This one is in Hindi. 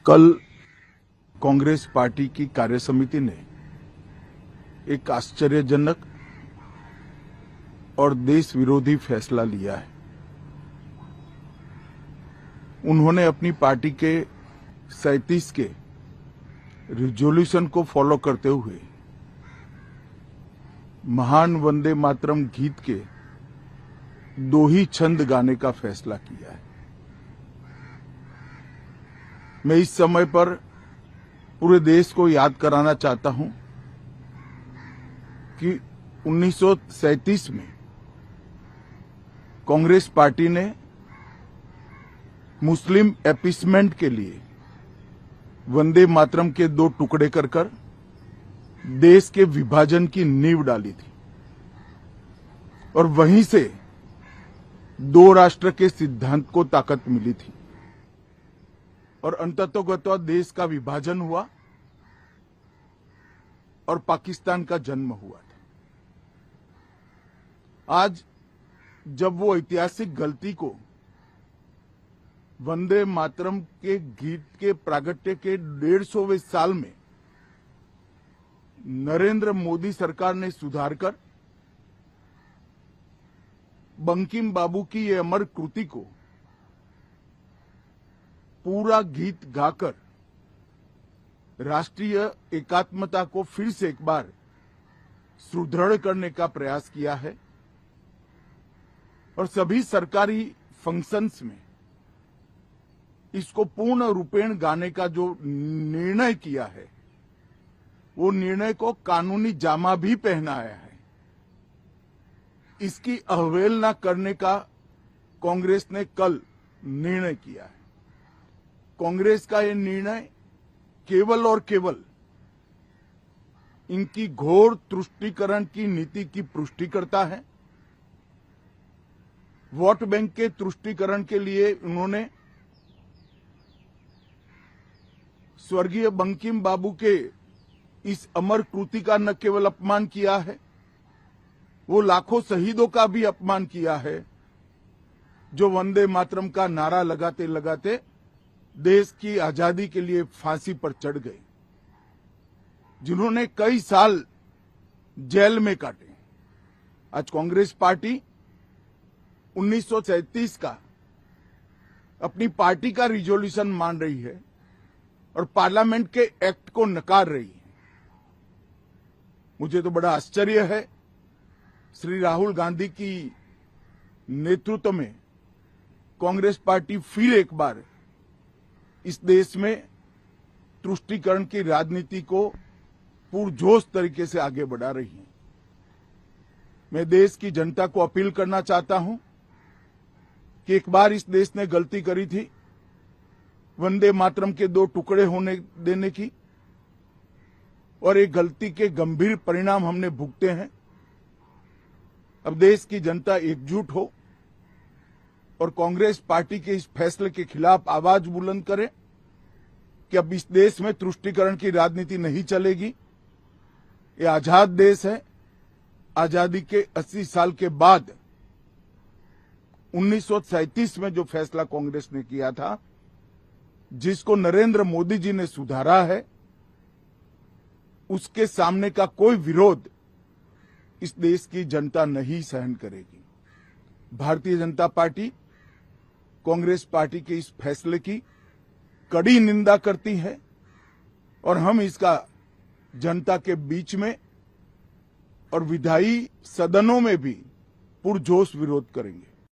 कल कांग्रेस पार्टी की कार्यसमिति ने एक आश्चर्यजनक और देश विरोधी फैसला लिया है। उन्होंने अपनी पार्टी के 37 के रिजोल्यूशन को फॉलो करते हुए महान वंदे मातरम गीत के 2 ही छंद गाने का फैसला किया है। मैं इस समय पर पूरे देश को याद कराना चाहता हूं कि 1937 में कांग्रेस पार्टी ने मुस्लिम अपीसमेंट के लिए वंदे मातरम के 2 टुकड़े कर देश के विभाजन की नींव डाली थी और वहीं से 2 राष्ट्र के सिद्धांत को ताकत मिली थी और अंततोगत्वा देश का विभाजन हुआ और पाकिस्तान का जन्म हुआ था। आज जब वो ऐतिहासिक गलती को वंदे मातरम के गीत के प्रागट्य के 150वें साल में नरेंद्र मोदी सरकार ने सुधारकर बंकिम बाबू की ये अमर कृति को पूरा गीत गाकर राष्ट्रीय एकात्मता को फिर से एक बार सुदृढ़ करने का प्रयास किया है और सभी सरकारी फंक्शंस में इसको पूर्ण रूपेण गाने का जो निर्णय किया है, वो निर्णय को कानूनी जामा भी पहनाया है। इसकी अवहेलना करने का कांग्रेस ने कल निर्णय किया है। कांग्रेस का ये निर्णय केवल और केवल इनकी घोर तुष्टीकरण की नीति की पुष्टि करता है। वोट बैंक के तुष्टीकरण के लिए उन्होंने स्वर्गीय बंकिम बाबू के इस अमर कृति का न केवल अपमान किया है, वो लाखों शहीदों का भी अपमान किया है जो वंदे मातरम का नारा लगाते लगाते देश की आजादी के लिए फांसी पर चढ़ गए, जिन्होंने कई साल जेल में काटे। आज कांग्रेस पार्टी 1937 का अपनी पार्टी का रिजोल्यूशन मान रही है और पार्लियामेंट के एक्ट को नकार रही है। मुझे तो बड़ा आश्चर्य है, श्री राहुल गांधी की नेतृत्व में कांग्रेस पार्टी फिर एक बार इस देश में तुष्टीकरण की राजनीति को पुरजोश तरीके से आगे बढ़ा रही है। मैं देश की जनता को अपील करना चाहता हूं कि एक बार इस देश ने गलती करी थी वंदे मातरम के 2 टुकड़े होने देने की, और एक गलती के गंभीर परिणाम हमने भुगते हैं। अब देश की जनता एकजुट हो और कांग्रेस पार्टी के इस फैसले के खिलाफ आवाज बुलंद करे कि अब इस देश में तुष्टीकरण की राजनीति नहीं चलेगी। ये आजाद देश है। आजादी के 80 साल के बाद 1937 में जो फैसला कांग्रेस ने किया था, जिसको नरेंद्र मोदी जी ने सुधारा है, उसके सामने का कोई विरोध इस देश की जनता नहीं सहन करेगी। भारतीय जनता पार्टी कांग्रेस पार्टी के इस फैसले की कड़ी निंदा करती है और हम इसका जनता के बीच में और विधायी सदनों में भी पुरजोश विरोध करेंगे।